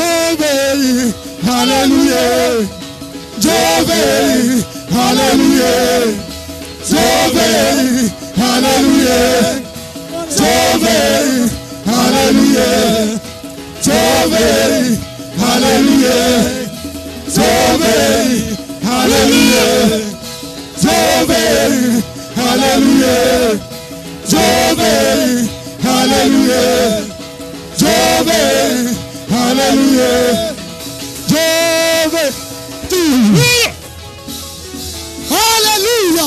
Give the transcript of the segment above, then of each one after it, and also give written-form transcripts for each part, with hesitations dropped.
J'obéis, alléluia. J'obéis, alléluia. J'obéis, alléluia. J'obéis, alléluia. J'obéis, alléluia. J'obéis, alléluia. J'obéis, alléluia. J'obéis, alléluia. J'obéis, alléluia. J'obéis. Alléluia.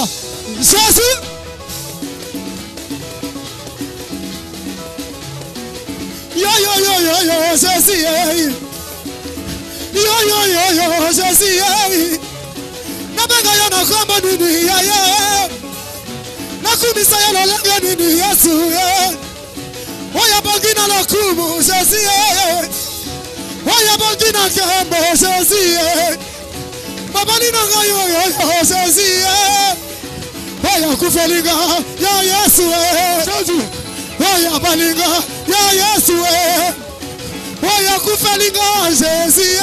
Jésus. Yo, yo, yo, yo, yo, Jésus. Yo, yo, yo, yo, Jésus. Nabenga yo na kwamba nini ya ya. Nakumisa ya lolenga nini Yesu. Oya bangina la kumu Jésus. Oya bangina kembo Jésus. Babani na yo yo yo Jésus. Oya kufelinga ya Yesu. Oya balinga ya Yesu. Oya kufelinga Jésus.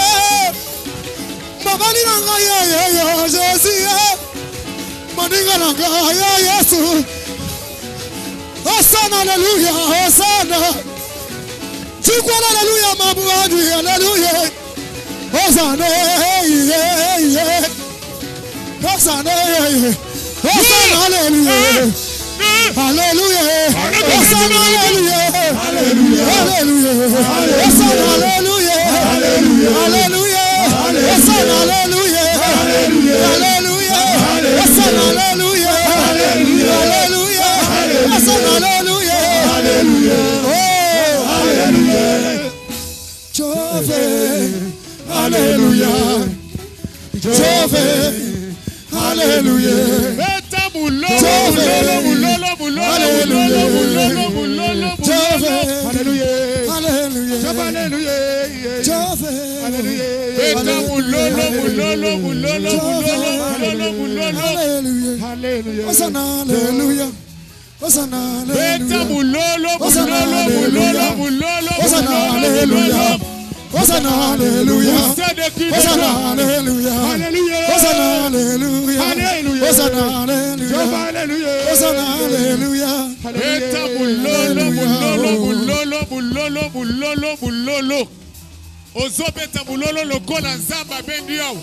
Babani na yo yo yo Jésus. Maninga na ya Yesu. Hosanna, alléluia, Hosanna. Tu crois alléluia, ma boîte, alléluia. Hosanna, Hosanna, Hosanna, alléluia. Alléluia. Hosanna, alléluia. Alléluia. Alléluia. Hosanna, alléluia. Alléluia. Alléluia. Hosanna, alléluia. Alléluia. Alléluia. Hosanna, alléluia. Alléluia. Alléluia. Hosanna, alléluia. Alléluia. Oh, alléluia. Jéhovah, alléluia. Jéhovah, alléluia. Hosanna, alléluia. Hosanna, alléluia. Hosanna, alléluia. Hosanna, alléluia. Hosanna, alléluia. Beta bulolo, bulolo, bulolo, bulolo, bulolo, bulolo. Ozo beta bulolo lokola nzamba bendi yao.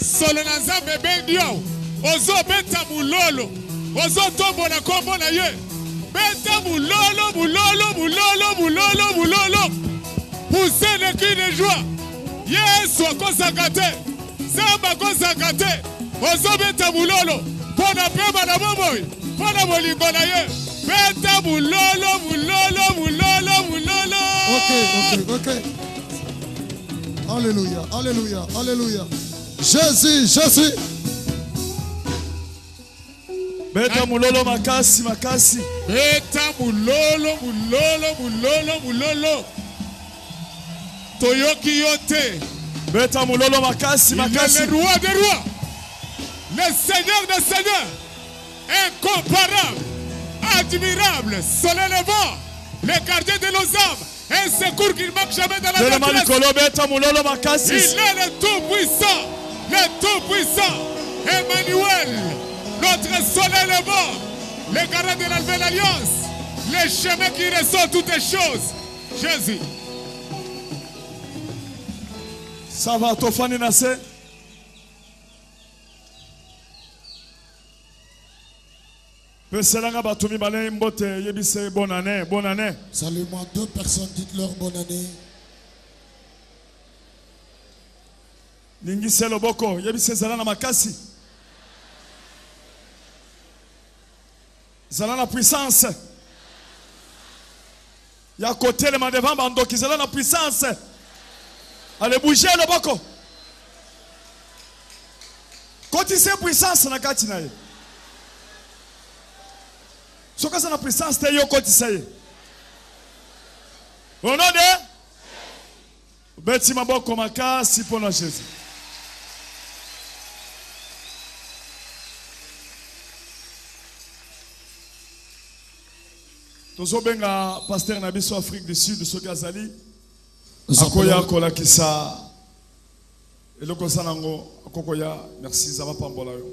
Solo na nzambe bendi yao. Ozo beta bulolo. Ozo tombo na kombo na ye. Beta bulolo, bulolo, bulolo, bulolo, bulolo. Poussez le cri de joie. Yesu akosaka te. Zamba akosaka te. Ozo beta bulolo. Pona pema na bomoi. Pona bolingo na ye. Beta bulolo, bulolo, bulolo, bulolo. Ok. Alléluia, alléluia, alléluia. Jésus. Beta bulolo makasi, makasi. Beta bulolo, bulolo, bulolo, bulolo. Toyoki yote. Beta bulolo makasi, makasi. Le roi des rois. Le Seigneur des seigneurs. Incomparable. Admirable. Soleil levant. Le gardien de nos âmes. Un secours qui ne manque jamais dans la détresse. Il est le tout-puissant. Le tout-puissant. Emmanuel. Notre soleil levant. Le gardien de la nouvelle alliance. Le chemin qui ressort toutes les choses. Jésus. Ça va, Tofani Nassé? Bonne année, bonne année. Salut-moi 2 personnes, dites-leur bonne année. Ningi Loboko, yebise zalana makasi. Zalana puissance. Ya côté le devant bandoki zalana puissance. Allez bouger Loboko. Quand il sait puissance na kati na ye. Soka sana puissance te yo koti saye. Au nom de Beti maboko makasi pour Jésus. Tozo benga pasteur na biso Afrique du Sud so Gazali. Nous Akoya appelons kola kisa. Eloko sanango akokoya merci zama pambola yo.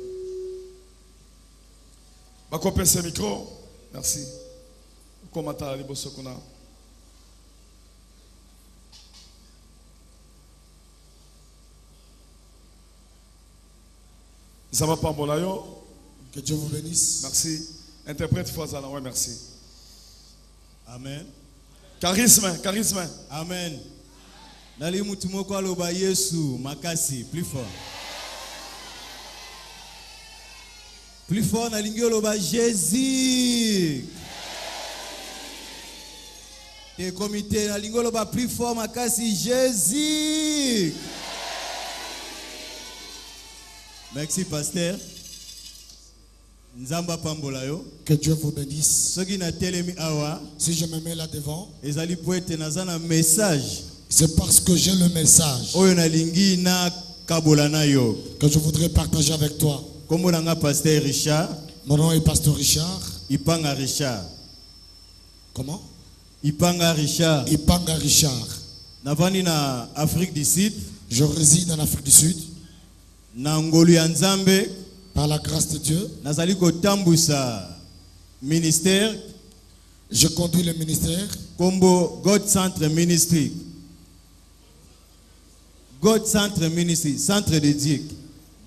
Bakope ce micro. Merci. Komata liboso kuna. Zama pambola yo. que Dieu vous bénisse. Merci. Interprète Fazala, ouais, merci. Amen. Charisme, charisme. Amen. Nali mutumoko aloba Yesu makasi plus fort. Plus fort nalingi aloba Jésus. Et comité nalingi aloba plus fort makasi Jésus. Merci pasteur. Nzamba pambola yo. Que Dieu vous bénisse. Soki na telemi awa. Si je me mets là devant, Ezali poete nazana message. c'est parce que j'ai le message Oyo nalingi na kabola na yo. que je voudrais partager avec toi. Kombo nanga pasteur Richard. Mon nom est Pasteur Richard. Ipanga Richard. Comment? Ipanga Richard. Ipanga Richard. Navani na Afrique du Sud. Je réside en Afrique du Sud. Na ngolu ya Nzambe. Par la grâce de Dieu, Nazali kotambusa ministère. je conduis le ministère Kombo God Centre Ministry. God Centre Ministry. Centre de Dieu.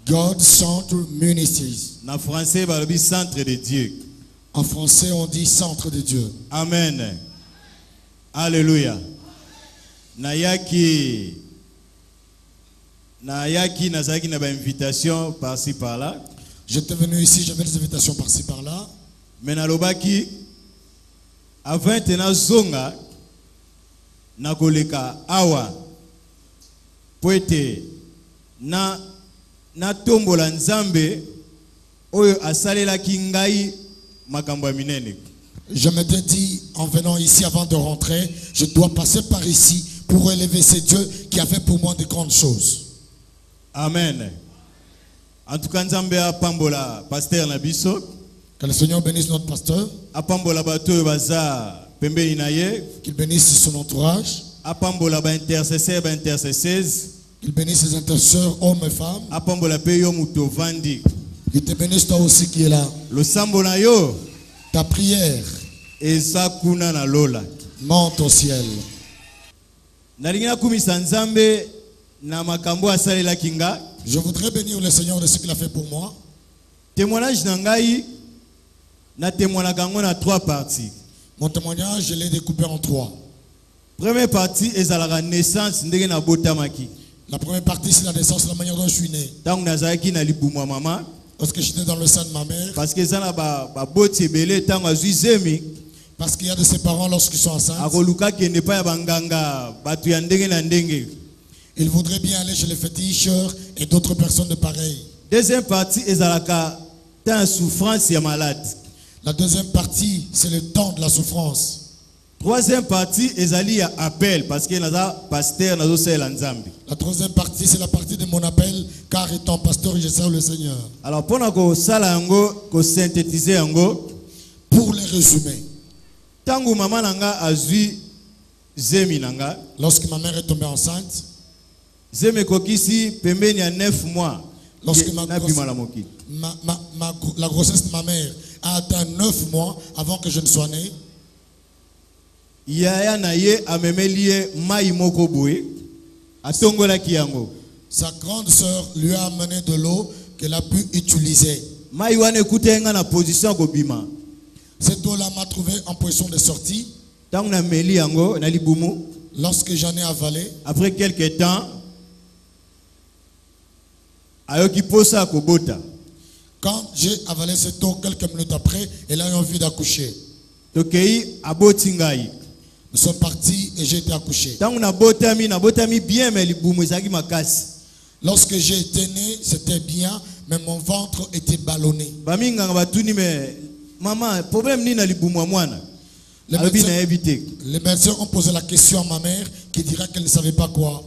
God Centre Ministries. Na français balobi Centre de Dieu. En français, on dit Centre de Dieu. Amen. Alléluia. Nayaki nazaki na ba invitation par-ci par-là. J'étais venu ici, j'avais des invitations par-ci par-là. Mais nalobaki avant tena zonga na koleka awa poete na tombola Nzambe oyo asalelaki ngai makambo ya minene. Je m'étais dit, en venant ici avant de rentrer, je dois passer par ici pour élever ces dieux qui avaient pour moi de grandes choses. Amen. En tout cas, Nzambe a pambola pasteur na biso. Que le Seigneur bénisse notre pasteur, A pambola bato baza pembeni na ye. qu'il bénisse son entourage, A pambola ba intercesseur ba intercesseuse. qu'il bénisse ses intercesseurs, hommes et femmes, A pambola pe yo muto vandi. qu'il te bénisse toi aussi qui est là. Le sambo na yo Ta prière eza kuna na lola. monte au ciel. Nalingi nakumisa Nzambe na makambo asalelaki nga. Je voudrais bénir le Seigneur de ce qu'il a fait pour moi. Témoignage na ngai na témoignaka yango na 3 parties. Mon témoignage, je l'ai découpé en 3. Première partie ezalaka naissance ndenge na botamaki. La première partie, c'est la naissance, la manière dont je suis né. Tango nazalaki na libumwa mama Lorsque j'étais dans le sein de ma mère, parce que ezana ba boti ebele tango azwi zemi parce qu'il y a de ses parents lorsqu'ils sont enceintes, akoluka kende pa ya banganga bato ya ndenge na ndenge. ils voudraient bien aller chez les féticheurs et d'autres personnes de pareil. Deuxième partie ezalaka temps souffrance ya malade. La deuxième partie, c'est le temps de la souffrance. Troisième partie ezali ya appel parce que naza pasteur nazo sela Nzambe. La troisième partie, c'est la partie de mon appel, car étant pasteur, je sers le Seigneur. Alors pona ko sala yango ko synthétiser yango Pour les résumer, tango mama nanga azwi zemi nanga lorsque ma mère est tombée enceinte, zemi kokisi pembeni ya 9 mois Lorsque na bima la moki. la grossesse de ma mère a atteint 9 mois avant que je ne sois né. Yaya na ye amemeli ye mai moko boye atongolaki yango. Sa grande sœur lui a amené de l'eau qu'elle a pu utiliser. Mai wana ekutenga na position ko bima. Cette eau-là m'a trouvé en position de sortie. Tango na meli yango na libumu. Lorsque j'en ai avalé, Après quelques temps ayoki posa kobota. quand j'ai avalé cette eau, quelques minutes après, elle a eu envie d'accoucher. Tokei aboti ngai. Nous sommes partis et j'ai été accouché. Tango na botami bien mais libumu ezaki makasi. Lorsque j'ai été né, c'était bien, mais mon ventre était ballonné. Baminganga batuni mais maman problème ni na libumu ya mwana. Les Alobi na médecins, evite. les médecins ont posé la question à ma mère qui dira qu'elle ne savait pas quoi.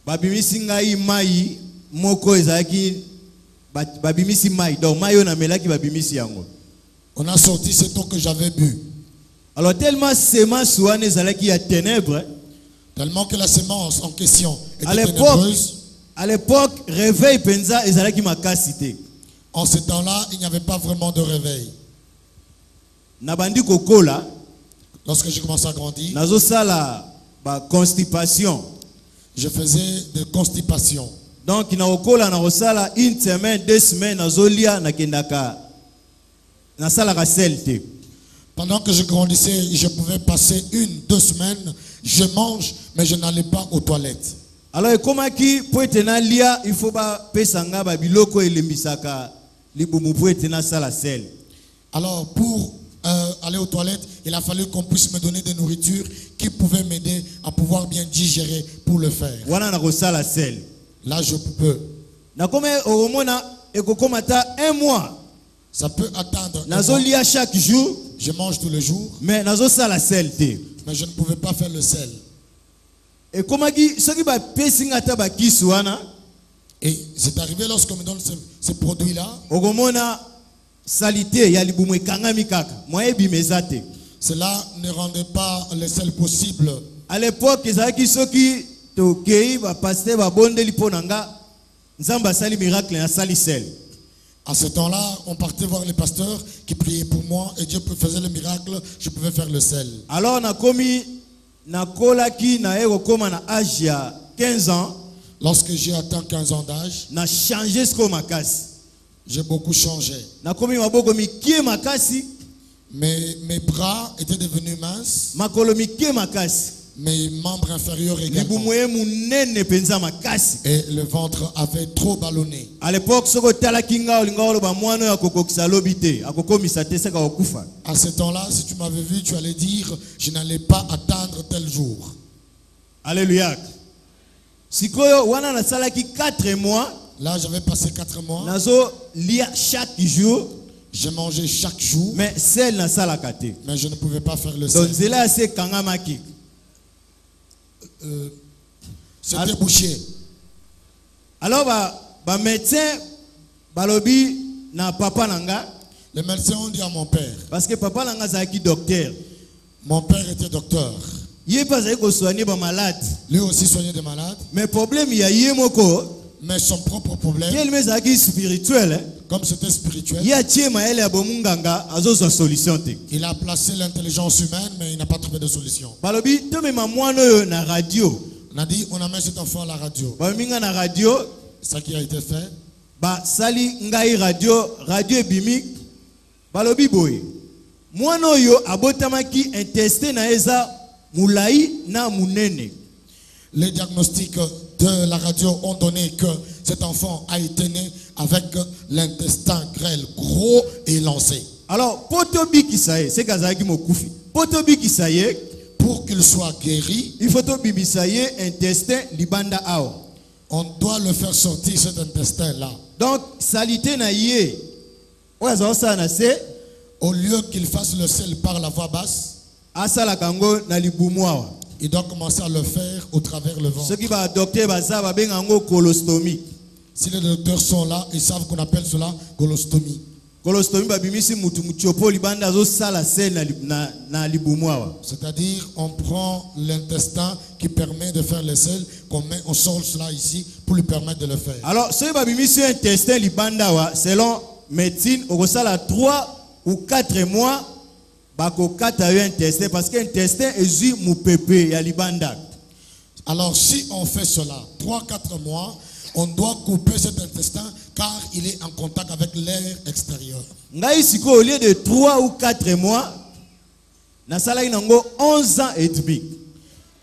Babimisi ngai mai moko ezaki babimisi mai donc mai ona melaki babimisi yango. On a sorti cette eau que j'avais bu. Alors tellement semence wana ezalaki ya ténèbres Tellement que la semence en question À était l'époque, ténébreuse. réveil penza ezalaki makasi te. En ce temps-là, il n'y avait pas vraiment de réveil. Nabandi kokola, Lorsque j'ai commencé à grandir, nazo sala ba constipation. je faisais des constipations. Donc na okola na osala une semaine, 2 semaines nazo lia na kendaka na sala ka selte. Pendant que je grandissais, je pouvais passer 1-2 semaines, je mange, mais je n'allais pas aux toilettes. Alors ekomaki po etena lia, il faut ba pesanga ba biloko elembisaka libumu po etena sala sel. Alors pour aller aux toilettes, il a fallu qu'on puisse me donner des nourritures qui pouvaient m'aider à pouvoir bien digérer pour le faire. Wana na kosala sel. Là, je peux. Na kome oromona ekokomata 1 mois. Ça peut atteindre un Nazo mois. lia chaque jour, Je mange tous les jours, mais nazo sala sel te. mais je ne pouvais pas faire le sel. Ekomaki soki ba pesinga ta ba kisu wana, Et c'est arrivé lorsqu'on me donne ces produits-là, okomona salité ya libumu ekangami kaka. Moyebi mezate. cela ne rendait pas le sel possible. À l'époque, ezalaki soki tokei ba pasteur ba bondeli ponanga, nzamba sali miracle na sali sel. À ce temps-là, on partait voir les pasteurs qui priaient pour moi et Dieu faisait le miracle, je pouvais faire le sel. Alors nakomi nakolaki na eko koma na âge ya 15 ans, Lorsque j'ai atteint 15 ans d'âge, na changer sko makasi. j'ai beaucoup changé. Nakomi maboko mikie makasi, Mes bras étaient devenus minces, makolo mikie makasi. mes membres inférieurs également. Libumu ye munene penza makasi. Et le ventre avait trop ballonné. À l'époque, soko talaki nga olinga oloba mwana ya kokokisa lobi te, akokomisa te seka okufa. À ce temps-là, si tu m'avais vu, tu allais dire, je n'allais pas atteindre tel jour. Alléluia. Sikoyo wana na salaki 4 mois, Là, j'avais passé 4 mois. nazo lia chaque jour, Je mangeais chaque jour, mais sel na salaka te. mais je ne pouvais pas faire le Donc sel. zela se kangamaki. C'était bouché. Alors ba médecin balobi na papa nanga, Les médecins ont dit à mon père, parce que papa nanga zaki docteur. mon père était docteur. Yé pas zaki ko soigner ba malade. Lui aussi soignait des malades, Mais problème ya yé moko, mais son propre problème, quel mais zaki spirituel, hein? comme c'était spirituel, Ya tie maele ya bomunganga azozo solution te. il a placé l'intelligence humaine, mais il n'a pas trouvé de solution. Balobi to mema mwana oyo na radio. On a dit, on amène cet enfant à la radio. Ba minga na radio, C'est ça qui a été fait. ba sali ngai radio ebimi. Balobi boy. Mwana oyo abotamaki intestin na eza mulai na munene. Les diagnostics de la radio ont donné que cet enfant a été né avec l'intestin grêle, gros et lancé. Alors, potobi kisaye, c'est kazaki mokufi. Potobi kisaye, Pour qu'il soit guéri, il faut to bibisaye intestin libanda ao. on doit le faire sortir cet intestin-là. Donc, salité na ye. Oyazo sa na se, Au lieu qu'il fasse le sel par la voie basse, asala kango na libumu awa. il doit commencer à le faire au travers le ventre. Ceux qui va docteur baza ba bengango colostomie. Si les docteurs sont là, ils savent qu'on appelle cela colostomie. Colostomie ba bimisi mutu mutiopo libanda zo sala se na libumu awa. C'est-à-dire, on prend l'intestin qui permet de faire le sel, on sort cela ici pour lui permettre de le faire. Alors, ceux qui bimisi intestin libanda awa, selon médecine, au sala 3 ou 4 mois, bako kata yo intestin parce que intestin est mu pepe ya libanda. Alors, si on fait cela, 3-4 mois, on doit couper cet intestin car il est en contact avec l'air extérieur. Ngai siko au lieu de 3 ou 4 mois, na sala inango 11 ans et demi.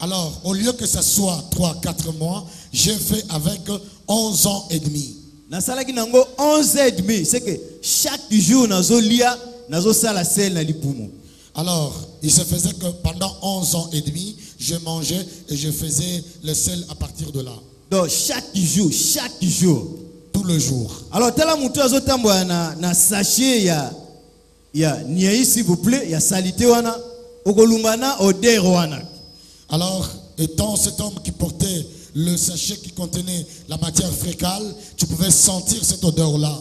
Alors, au lieu que ça soit 3-4 mois, j'ai fait avec 11 ans et demi. Na sala inango 11 ans et demi, c'est que chaque jour nazo lia, nazo sala sel na libumu. Alors, il se faisait que pendant 11 ans et demi, je mangeais et je faisais le sel à partir de là. Donc chaque jour. Tout le jour. Alors tala mutu azotambo na sachet ya niai s'il vous plaît, ya salité wana, okolumbana odeur wana. Alors, étant cet homme qui portait le sachet qui contenait la matière fécale, tu pouvais sentir cette odeur-là.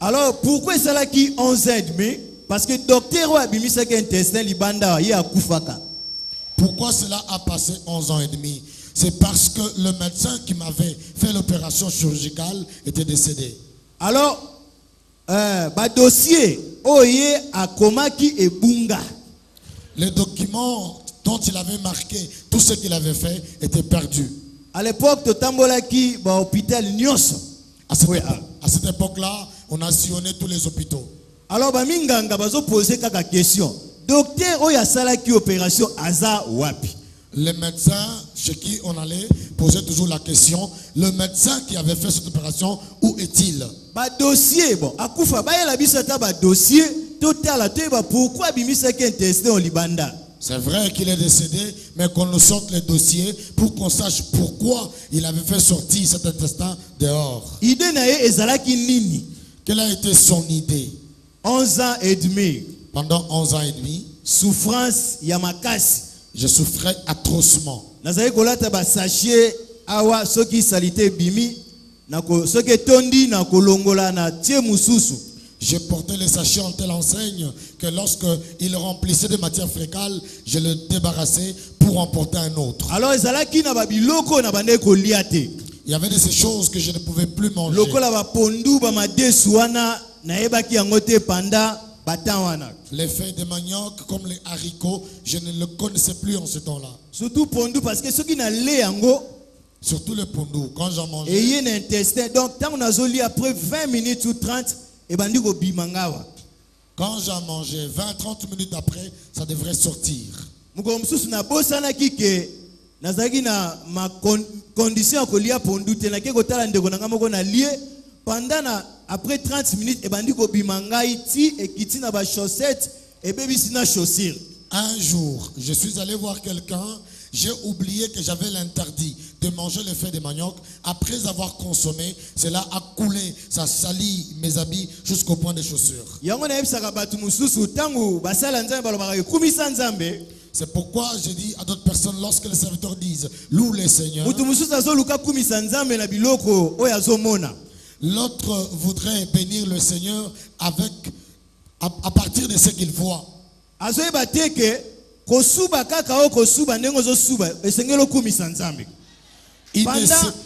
Alors pourquoi cela qui 11 ans et demi? Parce que docteur a bimisa que intestin libanda ya kufaka. Pourquoi cela a passé 11 ans et demi? c'est parce que le médecin qui m'avait fait l'opération chirurgicale était décédé. Alors, dossier oye akomaki ebunga. Les documents dont il avait marqué tout ce qu'il avait fait étaient perdus. À l'époque, totambolaki ba hôpital nyonso. À cette époque-là, on a sillonné tous les hôpitaux. Alors, ba minganga bazo poser kaka question. Docteur oya salaki opération aza wapi? Les médecins chez qui on allait poser toujours la question, le médecin qui avait fait cette opération, où est-il? Ba dossier bon, akufa ba yela bisata ba dossier total ba pourquoi bimisa ki intestin au Libanda? C'est vrai qu'il est décédé, mais qu'on nous sorte les dossiers pour qu'on sache pourquoi il avait fait sortir cet intestin dehors. Idée na ye ezalaki nini? Quelle a été son idée? 11 ans et demi. Pendant 11 ans et demi, souffrance yamakasi. Je souffrais atrocement. Nazali kolata ba sachet awa soki salité bimi nako soki tondi na kolongola na tie mususu. Je portais les sachets en telle enseigne que lorsque il remplissait de matière fécale, je le débarrassais pour emporter un autre. Alors ezalaki na ba biloko na bande koliate. Il y avait de ces choses que je ne pouvais plus manger. Lokola ba pondu ba madesu wana na ebaki yangote panda batawana. Les feuilles de manioc comme les haricots, je ne le connaissais plus en ce temps-là. Surtout pondu parce que ceux qui n'a le yango, surtout le pondu, quand j'en mangeais. Et il y a un intestin. Donc, tant qu'on a zoli après 20 minutes ou 30, et ben du bimangawa. Quand j'en mangeais, 20-30 minutes après, ça devrait sortir. Mukomsusu na bosana kike nazaki na ma condition ko lia pondu te na ke ko tala ndeko na ngamoko na lie pendant après 30 minutes et ben du bimangai ti et kiti na ba chaussette et baby sina chaussure. Un jour, je suis allé voir quelqu'un. J'ai oublié que j'avais l'interdit de manger les feuilles de manioc. Après avoir consommé, cela a coulé, ça salit mes habits jusqu'au point des chaussures. C'est pourquoi j'ai dit à d'autres personnes, lorsque les serviteurs disent « Loue les Seigneurs », l'autre voudrait bénir le Seigneur avec, à partir de ce qu'il voit.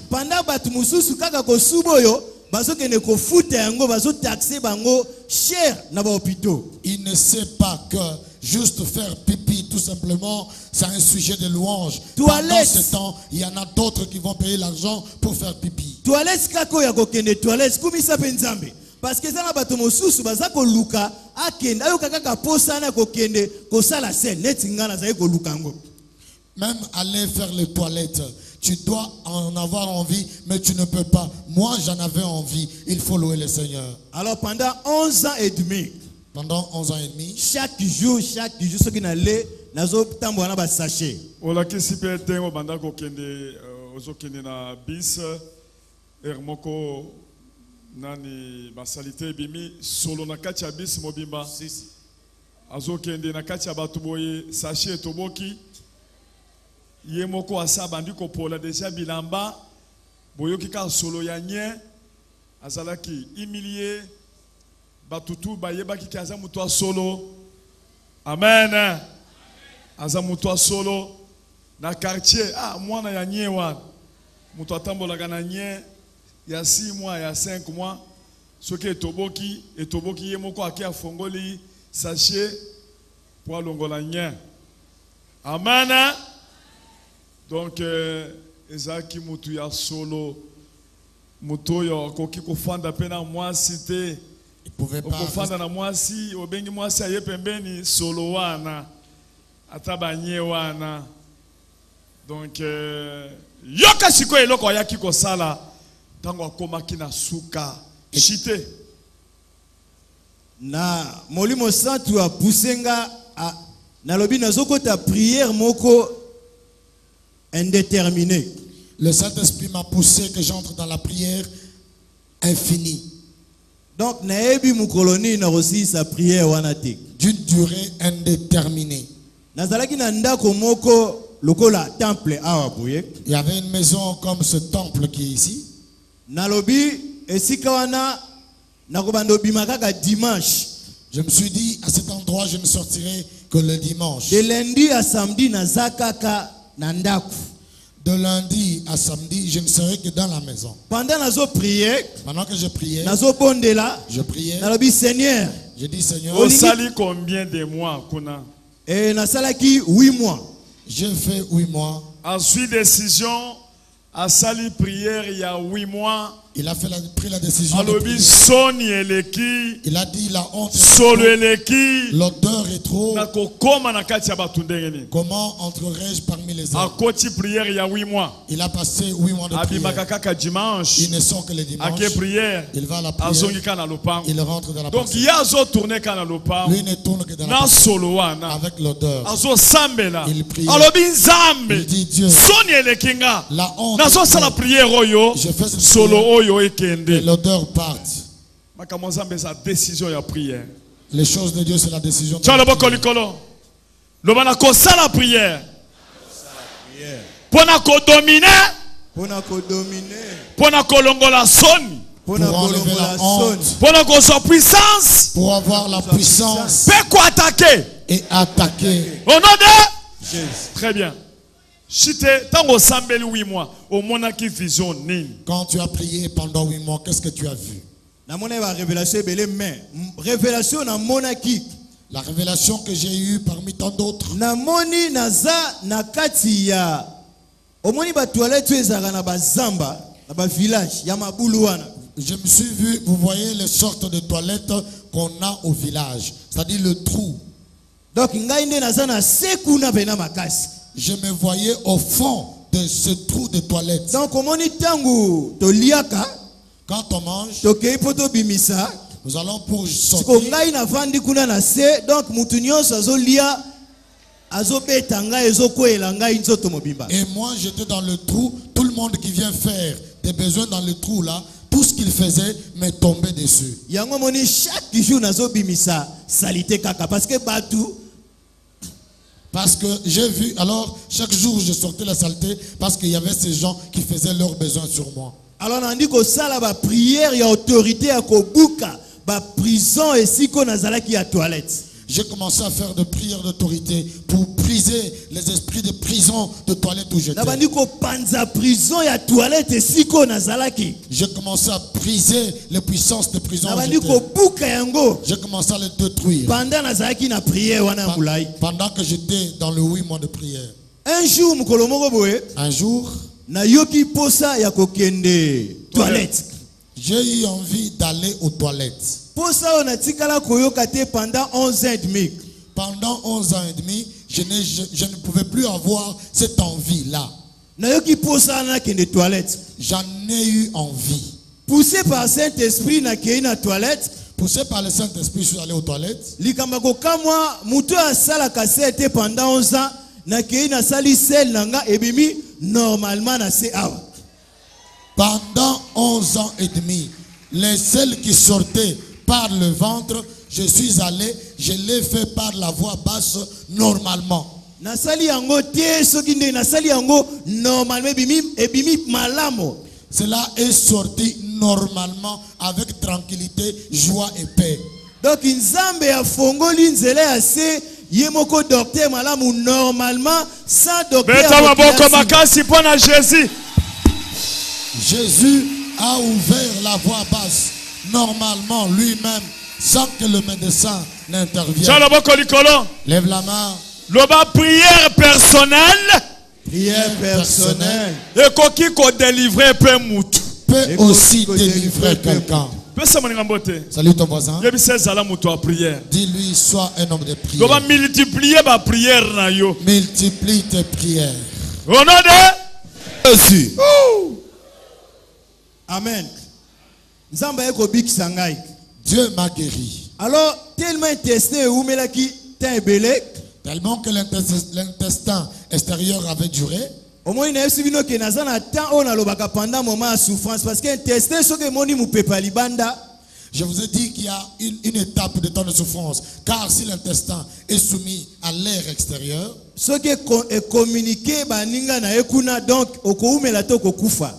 Pendant batu mususu kaka kosuba yo bazokende kofuta yango bazotaxer bango cher na ba hôpitaux. Il ne sait pas que juste faire pipi tout simplement c'est un sujet de louange. Pendant ce temps, il y en a d'autres qui vont payer l'argent pour faire pipi. Toilette kako ya kokende toilette kumisa penzambe. Parce que ça na bato mosusu baza ko luka akende ayo kaka posana kokende ko sala scène netingana za ko lukango. Même aller faire les toilettes, tu dois en avoir envie, mais tu ne peux pas. Moi, j'en avais envie. Il faut louer le Seigneur. Alors, pendant 11 ans et demi, chaque jour, ce qui n'allait, nazo tambo na ba sachet. Ola kisipe tengo banda ko kende ozokende na bis ermoko nani basalite bimi solo na kati ya bis mobimba. Azokende na kati ya batu boye sachet toboki. Yemoko asa bandi ko pola déjà bilamba boyoki ka solo ya nye azalaki humilié batutu bayebaki ki aza mutu solo. Amen. Aza mutu solo na quartier mwana ya nye wana mutu atambolaka na nye ya 6 mois ya 5 mois soki etoboki yemoko aki afongoli sachet pour alongola nye. Amen. Donc, ezaki mutu ya solo, mutu yo koki kofanda pena mwasi te. Il pouvait pas. Kofanda na mwasi, obengi mwasi aye pembeni solo wana, atabanye wana. Donc, yoka siko eloko yaki kosala, tango akomaki na suka, chite. Na molimo santu a pusenga na lobi nazoko ta prière moko indéterminé. Le Saint-Esprit m'a poussé que j'entre dans la prière infinie. Donc, naebi mukoloni na aussi sa prière wanate. D'une durée indéterminée. Nazalaki na ndako moko lokola temple awa boye. Il y avait une maison comme ce temple qui est ici. Nalobi esika wana nakobando bimakaka dimanche. Je me suis dit à cet endroit je ne sortirai que le dimanche. De lundi à samedi na zakaka. De lundi à samedi, je ne serai que dans la maison. Pendant nazo prier, Pendant que je priais, nazo bondela, je priais. nalobi Seigneur. Je dis Seigneur, Au sali combien de mois kuna? Et nasalaki 8 mois. j'ai fait 8 mois. Ensuite décision à sali prière il y a 8 mois. Il a pris la décision de Alobi prier. soni eleki, Il a dit la honte est solo trop, eleki. l'odeur est trop. Nakokoma na kati ya batu ndenge nini? Comment entrerai-je parmi les hommes? Akoti prière il y a 8 mois. Il a passé 8 mois de Abimaka prière. kaka dimanche. Il ne sort que le dimanche. Ake prière. Il va à la prière. Azongi kana lopango. Il rentre dans la Donc pensée. il y a zo tourner kana lopango. Lui ne tourne que dans la Na pensée. solo wana. Avec l'odeur. Azo sambela. Il prie. Alobi nzambe. Il dit Dieu, Soni elekinga. la honte Nazo est sala trop. prière oyo. Je fais cette Solo prière. oyo Et ekende. l'odeur part. Makambo nzambe sa décision ya prière. Les choses de Dieu, c'est la décision de Tchalo Dieu. boko likolo. Lobana ko sala prière. Pona ko dominer, Pona ko dominer. pona ko longola soni, Pona Pour ko enlever longola la soni. honte. pona ko so puissance, Pour avoir la puissance pe ko attaquer. et attaquer. Au nom de Jésus. Très bien. Chite tango sambeli 8 mois, au monaki vision nini. Quand tu as prié pendant 8 mois, qu'est-ce que tu as vu? Na mona ba révélation belé mais révélation na monaki. La révélation que j'ai eue parmi tant d'autres. Na moni naza na kati ya omoni ba toilette ezaka na bazamba na ba village ya mabulu wana. Je me suis vu, vous voyez les sortes de toilettes qu'on a au village, c'est-à-dire le trou. Donc ngai nde naza na sekuna pena makasi. Je me voyais au fond de ce trou de toilette. Donc omoni tangu to liaka Quand on mange, to kei poto bimisa. nous allons pour Siko sortir. ngai na vandi kuna na se donc mutu nyonso azolia azobeta ngai ezokwela ngai nzoto mobimba. Et moi, j'étais dans le trou. Tout le monde qui vient faire des besoins dans le trou là, tout ce qu'il faisait me tombait dessus. Yango moni chaque jour nazobimisa salité kaka parce que batu Parce que j'ai vu, alors chaque jour je sortais la saleté parce qu'il y avait ces gens qui faisaient leurs besoins sur moi. alors nandi ko sala ba prière ya autorité ya kobuka ba prison esiko nazalaki ya toilette. J'ai commencé à faire des prières d'autorité pour briser les esprits de prison de toilette où j'étais. Na bandi ko panza prison ya toilette esiko nazalaki. J'ai commencé à briser les puissances de prison Na où bandi ko j'étais. buka yango J'ai commencé à les détruire. pendant nazalaki na prière wana mulai. Pendant que j'étais dans le 8 mois de prière. Un jour mukolo moko boye Un jour, na yoki posa ya kokende toilette. j'ai eu envie d'aller aux toilettes. Posa on a tikala koyoka te pendant 11 ans et demi. Pendant 11 ans et demi, je ne pouvais plus avoir cette envie-là. Na yoki posa na kende toilette. J'en ai eu envie. Poussé par Saint-Esprit na kei na toilette. Poussé par le Saint-Esprit, je suis allé aux toilettes. Likamba ko kamwa mutu asala kasete pendant 11 ans na kei na sali sel nanga ebimi normalement na se awa. Pendant 11 ans et demi, les selles qui sortaient par le ventre, je suis allé, je l'ai fait par la voix basse normalement. Na sali yango te soki nde na sali yango normalement ebimi malamo. Cela est sorti normalement avec tranquillité, joie et paix. Donc nzambe ya fongoli nzela ya se yemoko docteur malamu normalement sans docteur. Beta maboko makasi pona Jésus. Jésus a ouvert la voie basse normalement lui-même sans que le médecin n'intervienne. Tchalo boko likolo. Lève la main. Loba prière personnelle. Prière personnelle. Et koki ko délivrer pe mutu. Peut aussi délivrer quelqu'un. Pesa moninga mbote. Salut ton voisin. Yebi sezala mutu a prière. Dis-lui, sois un homme de Loba prière. multiplier ba prière na yo. Multiplie tes prières. Au nom de Jésus. Amen. Nzamba eko bikisa ngai. Dieu m'a guéri. Alors tellement intestin umelaki tan ebele. Tellement que l'intestin extérieur avait duré. Au moins il y a eu que nazana temps on a lobaka pendant moment de souffrance parce que intestin ce que moni mupepa libanda. Je vous ai dit qu'il y a une étape de temps de souffrance. Car si l'intestin est soumis à l'air extérieur, Ce qui est communiqué baninga na ekuna donc okoumela to kokufa.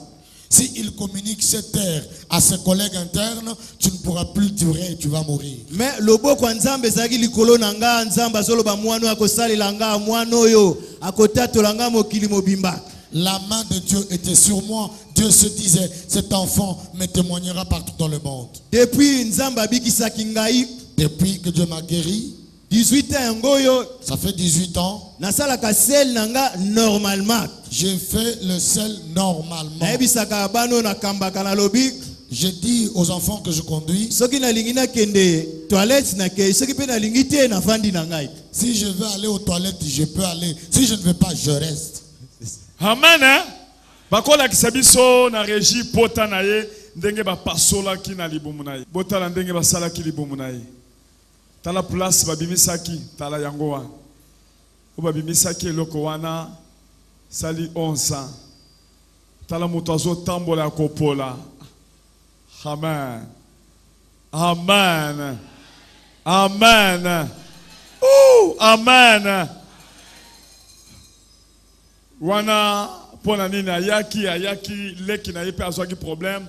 s'il communique cet air à ses collègues internes, tu ne pourras plus durer et tu vas mourir. Mais loboko nzambe zaki likolo nanga nzamba zoloba mwano akosalila nga mwano yo akotatola nga mokili mobimba. la main de Dieu était sur moi. Dieu se disait, cet enfant me témoignera partout dans le monde. Depuis Nzamba abikisaki ngai, Depuis que Dieu m'a guéri, 18 ans ngoyo, ça fait 18 ans, nasalaka sel nanga normalement. j'ai fait le sel normalement. Nayebisaka bano na kambaka na lobi, J'ai dit aux enfants que je conduis, soki nalingi nakende toilette nake, soki pe nalingi te nafandi na ngai. si je veux aller aux toilettes, je peux aller. Si je ne veux pas, je reste. Amen. Hein? Bakola kisabiso na régie pota na ye ndenge ba pasola ki na libumu na ye. Bota la ndenge ba sala ki libumu na ye. Tala place ba bimisaki tala yango wa. O ba bimisaki eloko wana sali 11 ans. Tala moto azo tambola kopola. Amen. Amen. Amen. Ouh, amen. Wana pona nini ayaki leki na ye pe azwaki problème.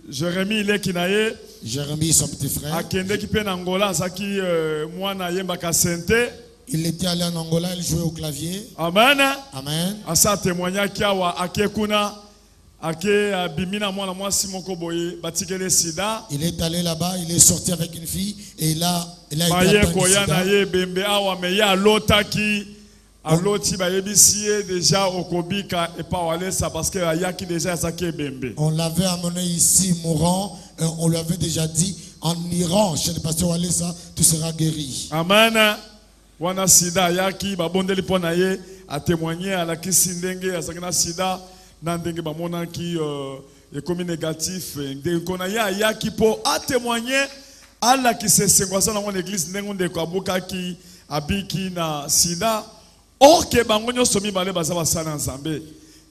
Jérémie leki na ye Jérémie, son petit frère, akende ki pe na Angola azaki mwana yembaka sente. il était allé en Angola, il jouait au clavier. Amen. Amen. Asa témoignaki awa akekuna ake bimina mwana mwasi moko boye batikele sida. Il est allé là-bas, il est sorti avec une fille et il a été Baye atteint du koya na sida. ye bembe awa me ya lotaki aloti bayebisi déjà okobika et pas walesa parce que ayaki déjà azaki bembe. On l'avait amené ici mourant, on lui avait déjà dit, en Iran, chez le pasteur Walesa, tu seras guéri. Amen. Wana sida ayaki babondeli pona ye a témoigner à la kisi ndenge azaki na sida na ndenge bamonaki ekomi négatif ndenge kona ya ayaki po a témoigner à la kisi sengwasa na ngone église ndenge ndeko abukaki abiki na sida. Or que bango nyonso mibale baza basala nzambe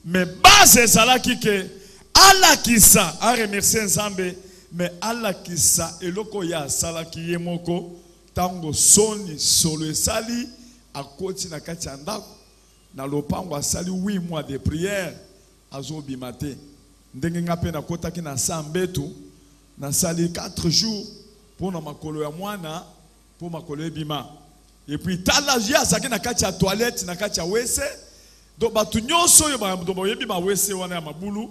mais base ezalaki ke alakisa a remercier nzambe mais alakisa eloko ya asalaki ye moko tango soni solo esali akoti na kati ya ndako na lopango asali 8 mois de prière azobima te ndenge nga mpe nakotaki na sa mbetu nasali 4 jours mpona makolo ya mwana mpo makolo ebima. Et puis tala ya azaki na kati ya toilette na kati ya wese donc batu nyonso oyo bayebi ba wese wana ya mabulu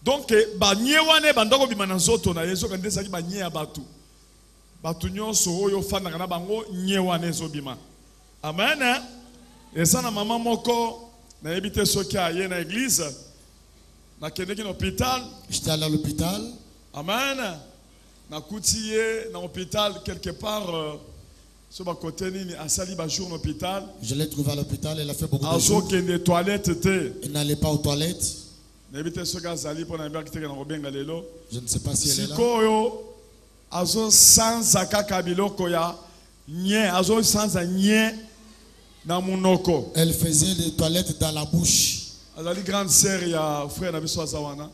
donc banye wana bandako bima na nzoto na yeso kande ezalaki banye ya batu nyonso oyo ofandaka na bango nye wana ezobima. Amen. Eza na mama moko nayebi te soki aye na église nakendeki na hôpital. J'étais allé à l'hôpital. Amen. Nakuti ye na hôpital quelque part sur ma côté nini asali ba jour hôpital. Je l'ai trouvé à l'hôpital, il a fait beaucoup de jours. Azo kende toilette te. Il n'allait pas aux toilettes. Nayebi te soki azali pona mbaki te na kobenga lelo. Je ne sais pas si elle est là. Sikoyo azo sanza kaka biloko ya nye azo sanza nye na munoko. Elle faisait des toilettes dans la bouche. Azali grande sœur ya frère na biso azawana.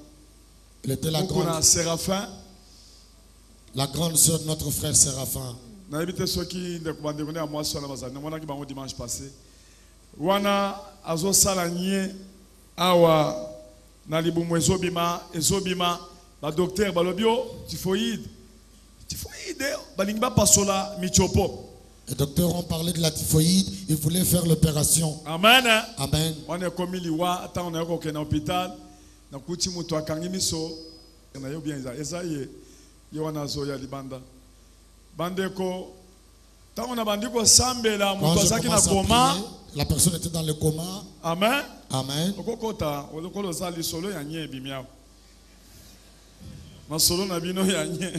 Elle était la grande Séraphin. La grande sœur de notre frère Séraphin. Nayebi te soki ndeko bandeko na mwasi wana bazali mwana ki bango dimanche passé. Wana azo sala nye awa na libumu ezobima ba docteur balobio typhoïde balingi ba pasola michopo. Les docteurs ont parlé de la typhoïde, ils voulaient faire l'opération. Amen. Amen. On est comme liwa ata on est ko na hôpital na kuti muto akangi miso na yo bien ezaye yo wana zo ya libanda bandeko tant on a bandiko sambela muto azaki na coma. La personne était dans le coma. Amen. Amen. Okokota olokolo zali solo ya nye bimia na solo na bino ya nye.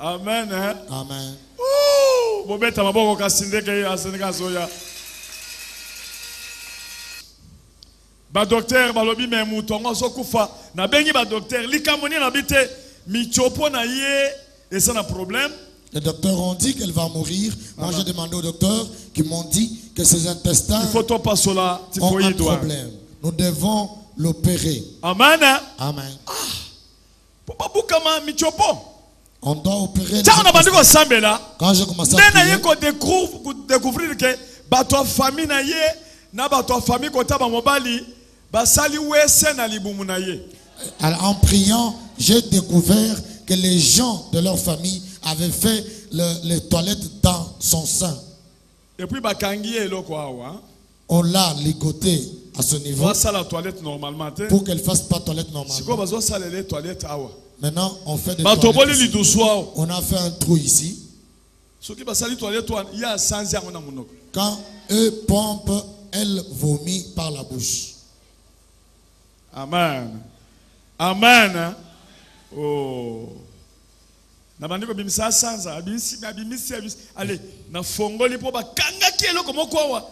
Amen. Amen. Bobeta maboko kasindeke asindeka zoya. Ba docteur balobi me mutongo zokufa na bengi ba docteur likamoni na bite michopo na ye et ça na problème. Les docteurs ont dit qu'elle va mourir. Moi, j'ai demandé aux docteurs qui m'ont dit que ses intestins ont un problème. Nous devons l'opérer. Amen. Amen. Michopo. On doit opérer. Quand j'ai commencé à prier, découvrir que bato famille na ye na bato famille kota ba mobali basali wese na libumu na ye. En priant, j'ai découvert que les gens de leur famille avaient fait les toilettes dans son sein. Et puis bakangi eloko awa. On l'a ligoté à ce niveau va ça la toilette normalement. pour qu'elle ne fasse pas toilette C'est quoi normalement. besoin ça les toilettes awa. Maintenant, on fait des Ba to boli toilettes li ici. doucement. On a fait un trou ici. Ce qui va salir toilette il y a 100 ans na monoko. Quand eux pompent, elle vomit par la bouche. Amen. Amen. Oh. Na bandiko bimisa sanza abimisi allez na fongoli po ba kanga ki eloko moko wa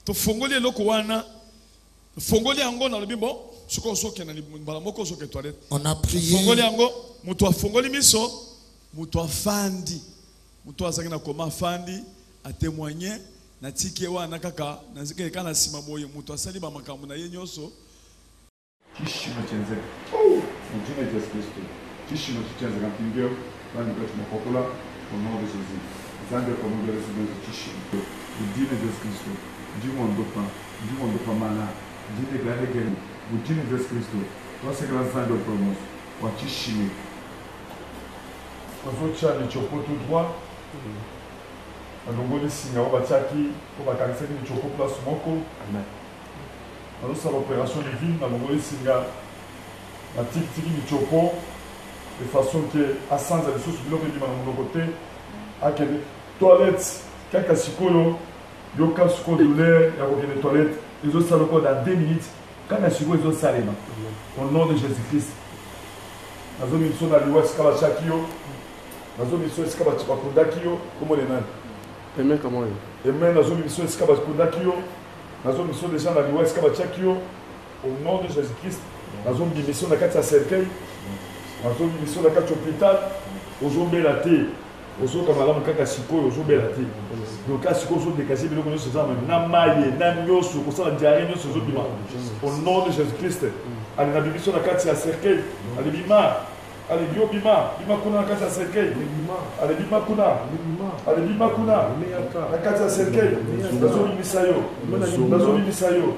to fongoli eloko wana fongoli yango na lobimbo suko soke na bala moko soke toilette On a prié. fongoli yango muto afongoli miso muto afandi muto azaki na koma afandi a témoigner na tiki wana kaka na zike kana sima boye muto asali ba makambo na ye nyoso kishima chenze oh mjine Yesu Kristo kishima chenze kampingeo dans le au nom de Jésus. Zande comme nous le Seigneur Jésus. Le Dieu de Jésus-Christ. Dieu mon dopa, Dieu mon dopa mana, Dieu de grande guerre. Le Dieu de Jésus-Christ. Toi c'est grand sang de promos. Wa chishime. Kwa zocha ni chopo tout droit. Alongoli singa wa bachaki, ko bakanisa ni chopo place moko. Amen. Alors ça l'opération divine na longoli singa. La tiki ni chopo. De façon que à sans la source de l'homme de mon côté à que toilettes quelques psycholo yo quand ce qu'on douleur il y a des toilettes ils ont ça le code dans 2 minutes quand la psycholo ils ont ça au nom de Jésus-Christ nazo miso na liwa skaba chakio nazo miso skaba chakondakio comme les nan Amen comment amen nazo miso skaba chakondakio nazo miso déjà na liwa skaba chakio au nom de Jésus-Christ nazo miso na kati ya cercueil nazo mission na kati hôpital ozobela te ozoka malamu kaka sikoyo ozobela te donc kasi sikoyo ozodekase biloko nyonso eza na maye na nyonso kosala diarrhée nyonso ezobima au nom de Jésus-Christ ale na bibiso na kati ya cercueil ale bima ale bio bima bima kuna na kati ya cercueil ale bima kuna ale bima kuna na kati ya cercueil nazobimisa yo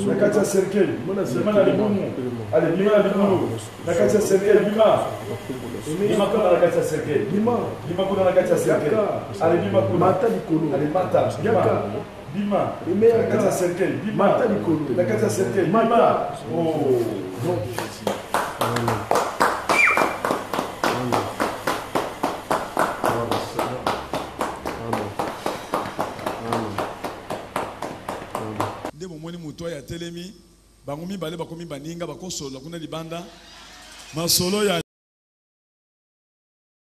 na kati ya cercueil bima na libumu ale bima na libumu na kati ya cercueil bima bima kuna na kati ya cercueil bima kuna na kati ya cercueil ale bima kuna mata likolo ale mata bima na kati ya cercueil bima na kati ya cercueil bima oh ya telemi bango mibale bakomi baninga bakosola kuna libanda masolo ya